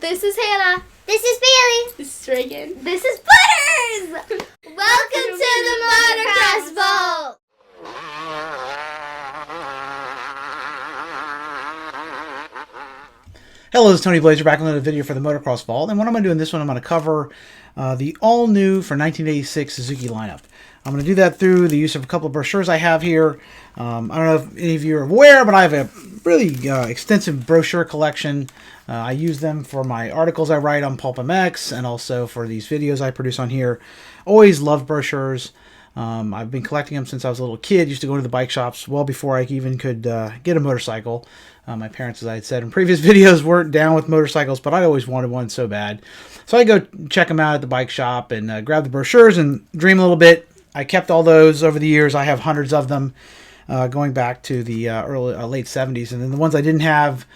This is Hannah. This is Bailey. This is Reagan. This is Butters. Welcome to the Motocross Vault. Hello, this is Tony Blazer back on another video for the Motocross Vault. And what I'm going to do in this one, I'm going to cover the all-new for 1986 Suzuki lineup. I'm going to do that through the use of a couple of brochures I have here. I don't know if any of you are aware, but I have a really extensive brochure collection. I use them for my articles I write on Pulp MX and also for these videos I produce on here. Always loved brochures. I've been collecting them since I was a little kid. Used to go to the bike shops well before I even could get a motorcycle. My parents, as I had said in previous videos, weren't down with motorcycles, but I always wanted one so bad. So I go check them out at the bike shop and grab the brochures and dream a little bit. I kept all those over the years. I have hundreds of them going back to the late 70s. And then the ones I didn't have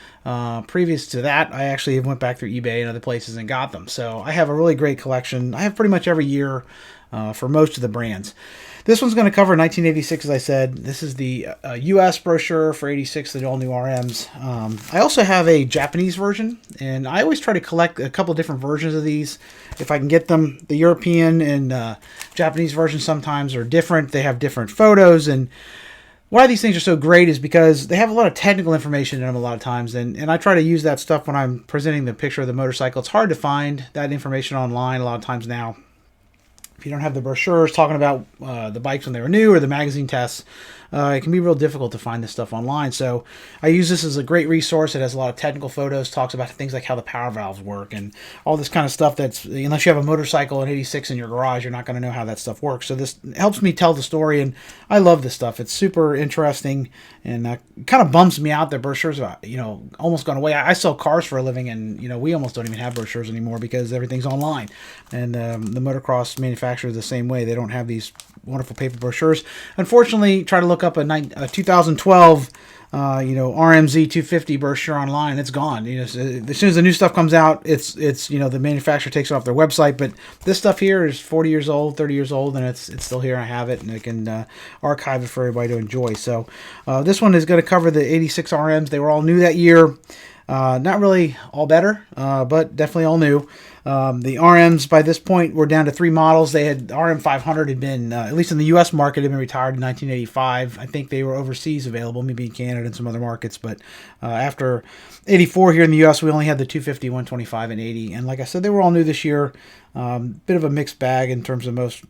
previous to that, I actually went back through eBay and other places and got them. So I have a really great collection. I have pretty much every year for most of the brands. This one's going to cover 1986, as I said. This is the U.S. brochure for 86, the all-new RMs. I also have a Japanese version, and I always try to collect a couple different versions of these if I can get them. The European and Japanese versions sometimes are different. They have different photos, and why these things are so great is because they have a lot of technical information in them a lot of times, and I try to use that stuff when I'm presenting the picture of the motorcycle. It's hard to find that information online a lot of times now. If you don't have the brochures talking about the bikes when they were new or the magazine tests, it can be real difficult to find this stuff online. So I use this as a great resource. It has a lot of technical photos, talks about things like how the power valves work and all this kind of stuff that's, unless you have a motorcycle in 86 in your garage, you're not going to know how that stuff works. So this helps me tell the story, and I love this stuff. It's super interesting, and kind of bums me out that brochures are, almost gone away. I sell cars for a living, and, we almost don't even have brochures anymore because everything's online. And the motocross manufacturers the same way. They don't have these wonderful paper brochures. Unfortunately, try to look up a 2012 RMZ 250 brochure online. It's gone. As soon as the new stuff comes out, it's the manufacturer takes it off their website. But this stuff here is 40 years old, 30 years old, and it's still here. I have it, and I can archive it for everybody to enjoy. So this one is going to cover the 86 RMs. They were all new that year. Not really all better, but definitely all new. The RMs by this point were down to 3 models. They had RM 500 had been, at least in the U.S. market, had been retired in 1985. I think they were overseas available, maybe in Canada and some other markets. But after 84 here in the U.S., we only had the 250, 125, and 80. And like I said, they were all new this year. Bit of a mixed bag in terms of most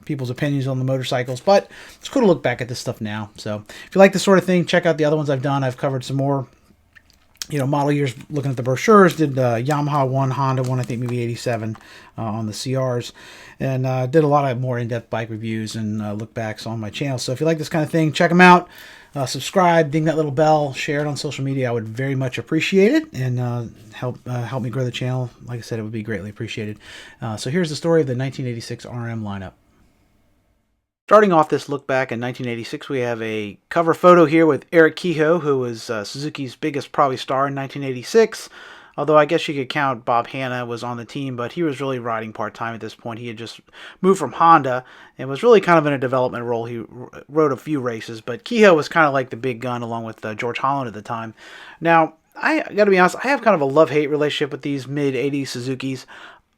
people's opinions on the motorcycles. But it's cool to look back at this stuff now. So if you like this sort of thing, check out the other ones I've done. I've covered some more model years, looking at the brochures. Did Yamaha 1, Honda 1, I think maybe 87 on the CRs, and did a lot of more in-depth bike reviews and look backs on my channel. So if you like this kind of thing, check them out. Subscribe, ding that little bell, share it on social media. I would very much appreciate it, and help me grow the channel. Like I said, it would be greatly appreciated. So here's the story of the 1986 RM lineup. Starting off this look back in 1986, we have a cover photo here with Eric Kehoe, who was Suzuki's biggest probably star in 1986. Although I guess you could count Bob Hanna was on the team, but he was really riding part-time at this point. He had just moved from Honda and was really kind of in a development role. He rode a few races, but Kehoe was kind of like the big gun along with George Holland at the time. Now, I got to be honest, I have kind of a love-hate relationship with these mid-80s Suzukis.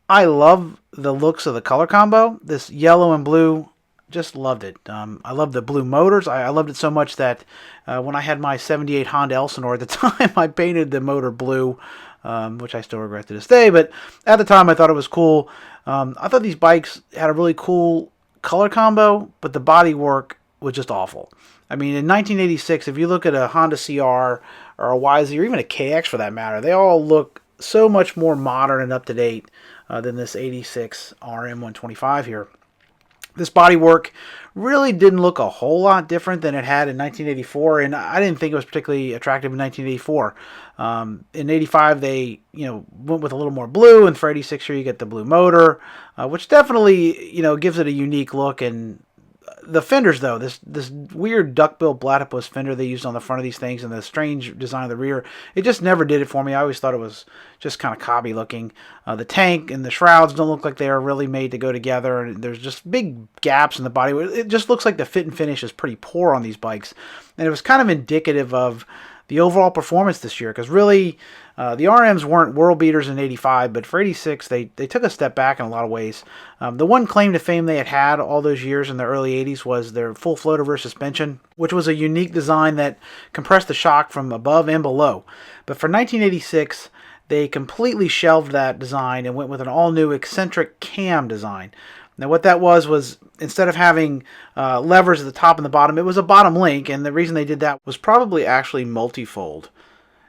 I love the looks of the color combo. This yellow and blue, just loved it. I love the blue motors. I loved it so much that when I had my 78 Honda Elsinore at the time, I painted the motor blue, which I still regret to this day. But at the time, I thought it was cool. I thought these bikes had a really cool color combo, but the body work was just awful. I mean, in 1986, if you look at a Honda CR or a YZ or even a KX for that matter, they all look so much more modern and up-to-date than this 86 RM 125 here. This bodywork really didn't look a whole lot different than it had in 1984, and I didn't think it was particularly attractive in 1984. In 85, they went with a little more blue, and for 86 here you get the blue motor, which definitely gives it a unique look. And the fenders, though, this weird duckbill platypus fender they used on the front of these things and the strange design of the rear, it just never did it for me. I always thought it was just kind of cobby looking. The tank and the shrouds don't look like they are really made to go together, and there's just big gaps in the body. It just looks like the fit and finish is pretty poor on these bikes, and it was kind of indicative of the overall performance this year, because really The RMs weren't world beaters in 85, but for 86, they took a step back in a lot of ways. The one claim to fame they had all those years in the early 80s was their full floater rear suspension, which was a unique design that compressed the shock from above and below. But for 1986, they completely shelved that design and went with an all-new eccentric cam design. Now what that was instead of having levers at the top and the bottom, it was a bottom link, and the reason they did that was probably actually multifold.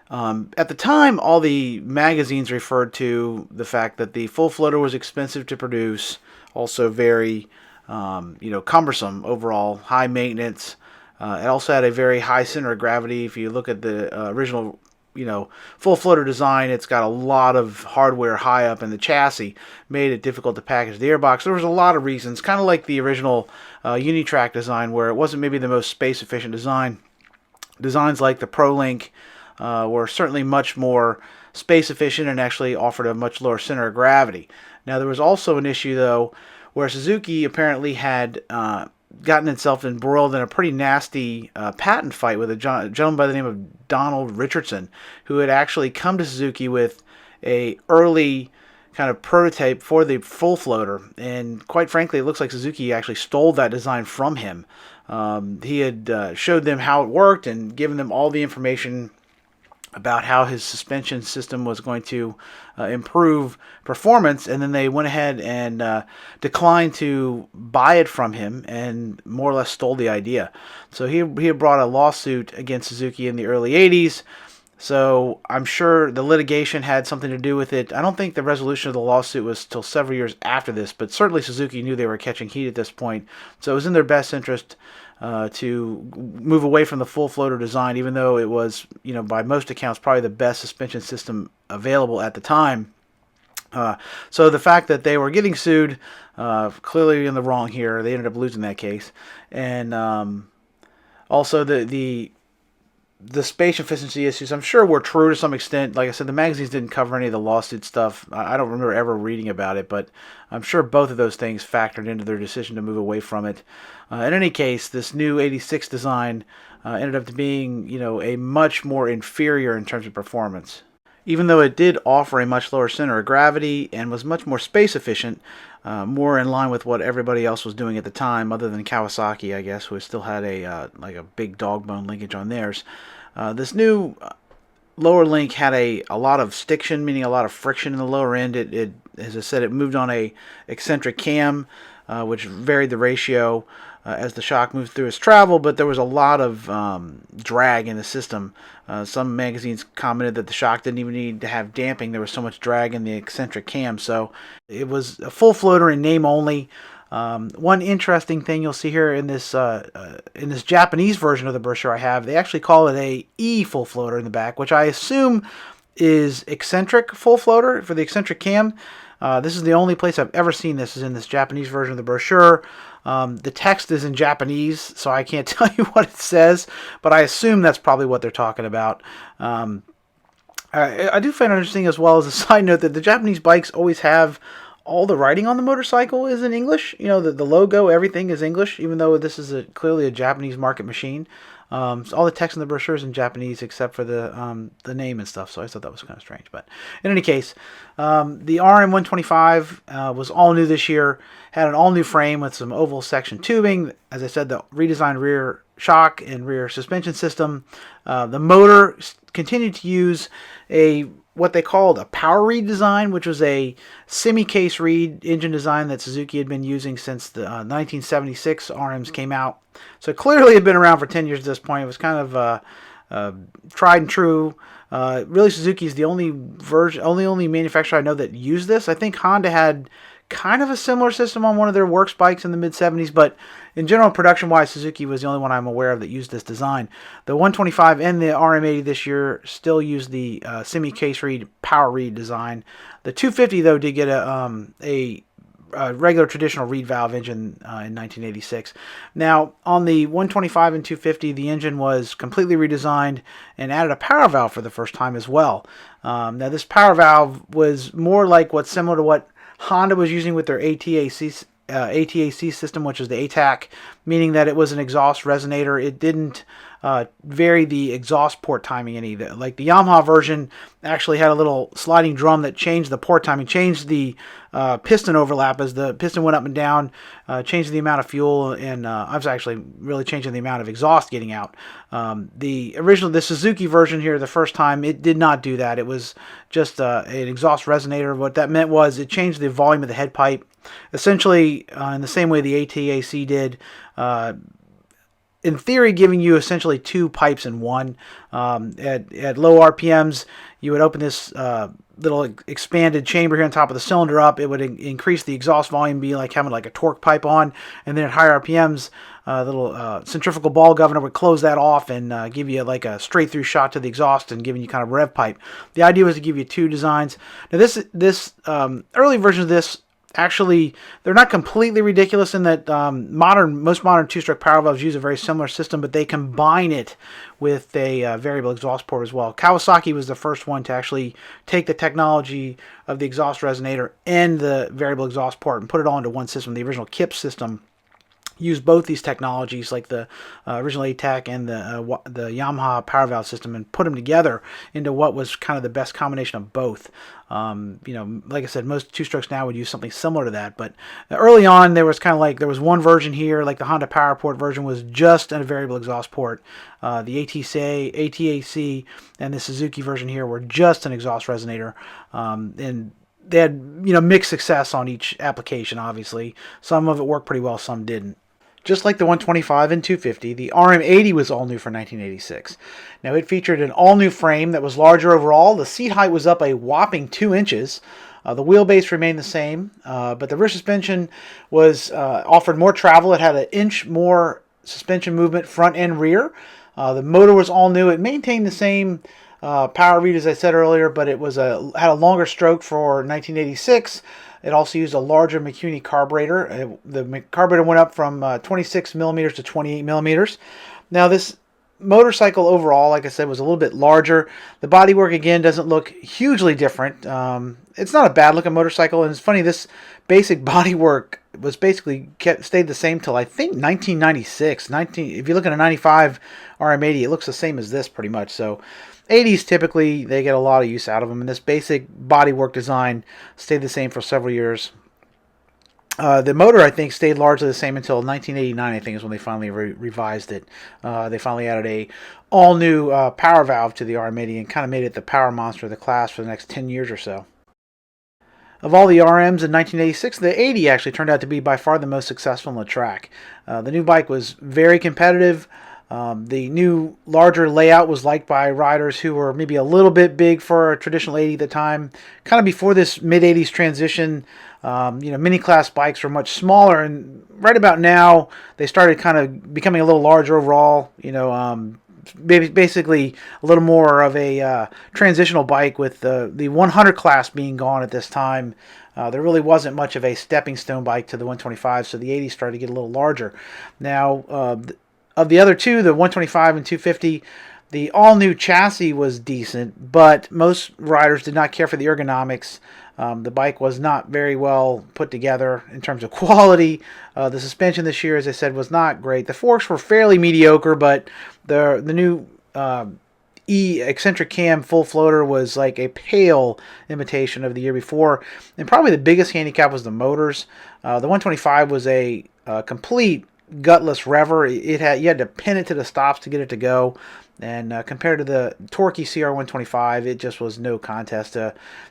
At the time, all the magazines referred to the fact that the full floater was expensive to produce, also very cumbersome overall, high maintenance. It also had a very high center of gravity. If you look at the original full floater design, it's got a lot of hardware high up in the chassis, made it difficult to package the airbox. There was a lot of reasons, kind of like the original Unitrack design, where it wasn't maybe the most space efficient design. Designs like the ProLink were certainly much more space efficient and actually offered a much lower center of gravity. Now there was also an issue though, where Suzuki apparently had gotten itself embroiled in a pretty nasty patent fight with a gentleman by the name of Donald Richardson, who had actually come to Suzuki with a early kind of prototype for the full floater, and quite frankly, it looks like Suzuki actually stole that design from him. He had showed them how it worked and given them all the information about how his suspension system was going to improve performance, and then they went ahead and declined to buy it from him and more or less stole the idea. So he had brought a lawsuit against Suzuki in the early 80s. So I'm sure the litigation had something to do with it. I don't think the resolution of the lawsuit was till several years after this, but certainly Suzuki knew they were catching heat at this point. So it was in their best interest to move away from the full floater design, even though it was, by most accounts, probably the best suspension system available at the time. So the fact that they were getting sued, clearly in the wrong here. They ended up losing that case. And also the space efficiency issues, I'm sure, were true to some extent. Like I said, the magazines didn't cover any of the lawsuit stuff. I don't remember ever reading about it, but I'm sure both of those things factored into their decision to move away from it. In any case, this new 86 design ended up being, a much more inferior in terms of performance. Even though it did offer a much lower center of gravity and was much more space efficient, more in line with what everybody else was doing at the time, other than Kawasaki, I guess, who still had a big dog bone linkage on theirs. This new lower link had a lot of stiction, meaning a lot of friction in the lower end. It as I said, it moved on a eccentric cam, which varied the ratio as the shock moved through its travel, but there was a lot of drag in the system. Some magazines commented that the shock didn't even need to have damping. There was so much drag in the eccentric cam. So it was a full floater in name only. One interesting thing you'll see here in this Japanese version of the brochure I have, they actually call it a E full floater in the back, which I assume is eccentric full floater for the eccentric cam. This is the only place I've ever seen this, is in this Japanese version of the brochure. The text is in Japanese, so I can't tell you what it says, but I assume that's probably what they're talking about. I do find it interesting, as well as a side note, that the Japanese bikes always have all the writing on the motorcycle is in English. The logo, everything is English, even though this is clearly a Japanese market machine. So all the text in the brochure is in Japanese except for the name and stuff. So I thought that was kind of strange. But in any case, the RM125 was all new this year. Had an all new frame with some oval section tubing. As I said, the redesigned rear shock and rear suspension system. The motor continued to use what they called a power reed design, which was a semi-case reed engine design that Suzuki had been using since the 1976 RMs came out. So clearly it had been around for 10 years at this point. It was kind of tried and true. Really, Suzuki is the only manufacturer I know that used this. I think Honda had kind of a similar system on one of their works bikes in the mid-70s, but in general, production-wise, Suzuki was the only one I'm aware of that used this design. The 125 and the RM80 this year still use the semi-case reed power reed design. The 250, though, did get a regular traditional reed valve engine in 1986. Now, on the 125 and 250, the engine was completely redesigned and added a power valve for the first time as well. Now, this power valve was more like what's similar to what Honda was using with their ATAC system, which is the ATAC, meaning that it was an exhaust resonator. It didn't vary the exhaust port timing any. Like the Yamaha version actually had a little sliding drum that changed the port timing, changed the piston overlap as the piston went up and down, changed the amount of fuel, and I was actually really changing the amount of exhaust getting out. The Suzuki version here, the first time, it did not do that. It was just an exhaust resonator. What that meant was it changed the volume of the head pipe, essentially in the same way the ATAC did. In theory, giving you essentially two pipes in one. At low RPMs, you would open this little expanded chamber here on top of the cylinder up. It would increase the exhaust volume, be like having like a torque pipe on, and then at higher RPMs, little centrifugal ball governor would close that off and give you like a straight through shot to the exhaust and giving you kind of rev pipe. The idea was to give you two designs. Now this early version of this, actually, they're not completely ridiculous in that most modern two-stroke power valves use a very similar system, but they combine it with a variable exhaust port as well. Kawasaki was the first one to actually take the technology of the exhaust resonator and the variable exhaust port and put it all into one system. The original KIP system used both these technologies, like the original ATAC and the Yamaha power valve system, and put them together into what was kind of the best combination of both. Like I said, most two-strokes now would use something similar to that, but early on there was kind of like, there was one version here, like the Honda PowerPort version was just a variable exhaust port. The ATAC and the Suzuki version here were just an exhaust resonator, and they had mixed success on each application. Obviously, some of it worked pretty well, some didn't. Just like the 125 and 250, the RM80 was all new for 1986. Now, it featured an all-new frame that was larger overall. The seat height was up a whopping 2 inches. The wheelbase remained the same, but the rear suspension was offered more travel. It had an inch more suspension movement front and rear. The motor was all new. It maintained the same power read as I said earlier, but it was had a longer stroke for 1986. It also used a larger McCuney carburetor. The carburetor went up from 26 millimeters to 28 millimeters. Now, this motorcycle overall, like I said, was a little bit larger. The bodywork, again, doesn't look hugely different. It's not a bad-looking motorcycle, and it's funny, this basic bodywork was basically stayed the same till I think 1996. If you look at a 95 RM80, it looks the same as this pretty much. So 80s, typically, they get a lot of use out of them, and this basic bodywork design stayed the same for several years. The motor, I think, stayed largely the same until 1989, I think, is when they finally revised it. They finally added a all-new power valve to the RM80 and kind of made it the power monster of the class for the next 10 years or so. Of all the RMs in 1986, the 80 actually turned out to be by far the most successful on the track. The new bike was very competitive. The new larger layout was liked by riders who were maybe a little bit big for a traditional 80 at the time. Kind of before this mid-80s transition, mini class bikes were much smaller, and right about now they started kind of becoming a little larger overall. Basically a little more of a transitional bike, with the 100 class being gone at this time. There really wasn't much of a stepping stone bike to the 125, so the 80 started to get a little larger. Now, of the other two, the 125 and 250, the all-new chassis was decent, but most riders did not care for the ergonomics. The bike was not very well put together in terms of quality. The suspension this year, as I said, was not great. The forks were fairly mediocre, but the new eccentric cam full floater was like a pale imitation of the year before. And probably the biggest handicap was the motors. The 125 was a complete gutless rever. You had to pin it to the stops to get it to go. And compared to the torquey CR125, it just was no contest.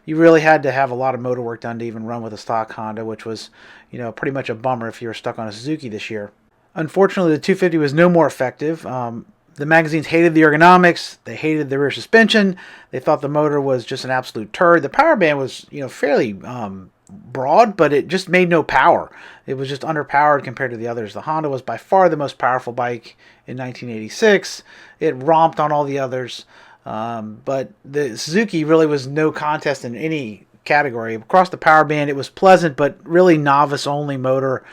You really had to have a lot of motor work done to even run with a stock Honda, which was, pretty much a bummer if you were stuck on a Suzuki this year. Unfortunately, the 250 was no more effective. The magazines hated the ergonomics. They hated the rear suspension. They thought the motor was just an absolute turd. The power band was, fairly broad, but it just made no power. It was just underpowered compared to the others. The Honda was by far the most powerful bike in 1986. It romped on all the others, but the Suzuki really was no contest in any category. Across the power band, it was pleasant, but really novice-only motor.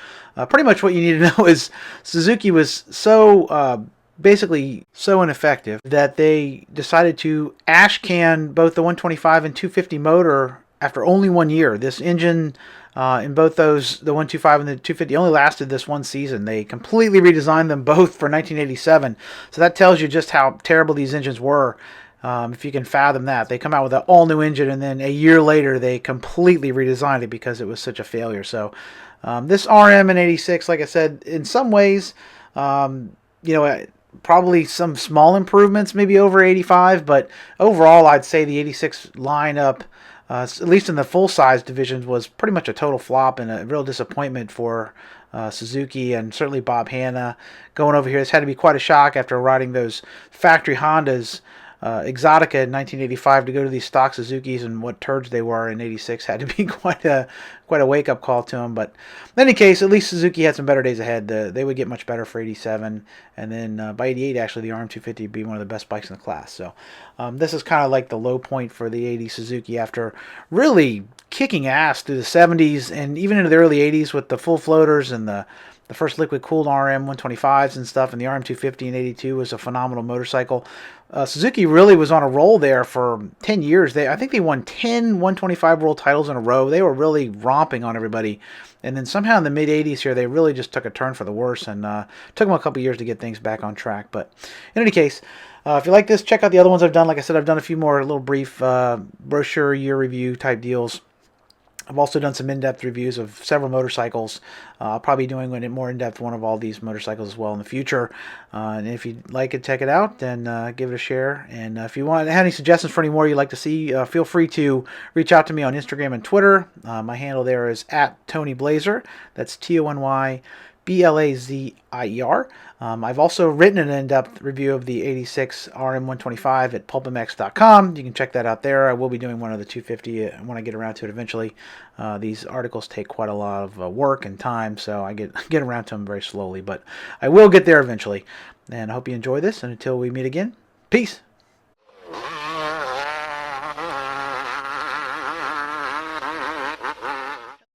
Pretty much what you need to know is Suzuki was so basically so ineffective that they decided to ash can both the 125 and 250 motor after only 1 year. This engine in both those, the 125 and the 250, only lasted this one season. They completely redesigned them both for 1987. So that tells you just how terrible these engines were. If you can fathom that. They come out with an all-new engine, and then a year later they completely redesigned it because it was such a failure. So this RM in 86, like I said, in some ways, probably some small improvements, maybe over 85, but overall I'd say the 86 lineup, at least in the full-size divisions, was pretty much a total flop and a real disappointment for Suzuki and certainly Bob Hanna. Going over here, this had to be quite a shock after riding those factory Hondas Exotica in 1985 to go to these stock Suzukis, and what turds they were in 86 had to be quite a wake-up call to them. But in any case, at least Suzuki had some better days ahead. They would get much better for 87, and then by 88, actually, the RM250 would be one of the best bikes in the class. So this is kind of like the low point for the 80 Suzuki after really kicking ass through the 70s and even into the early 80s with the full floaters and the first liquid-cooled RM 125s and stuff, and the RM250 in 82 was a phenomenal motorcycle. Suzuki really was on a roll there for 10 years. I think they won 10 125 world titles in a row. They were really romping on everybody. And then somehow in the mid-80s here, they really just took a turn for the worse, and took them a couple years to get things back on track. But in any case, if you like this, check out the other ones I've done. Like I said, I've done a few more little brief brochure, year review type deals. I've also done some in-depth reviews of several motorcycles. I'll probably be doing a more in-depth one of all these motorcycles as well in the future. And if you like it, check it out, then give it a share. And if you have any suggestions for any more you'd like to see, feel free to reach out to me on Instagram and Twitter. My handle there is @TonyBlazer. That's TonyBlazier. I've also written an in-depth review of the 86 RM125 at pulpmx.com. You can check that out there. I will be doing one of the 250 when I get around to it eventually. These articles take quite a lot of work and time, so I get around to them very slowly, but I will get there eventually. And I hope you enjoy this, and until we meet again, peace.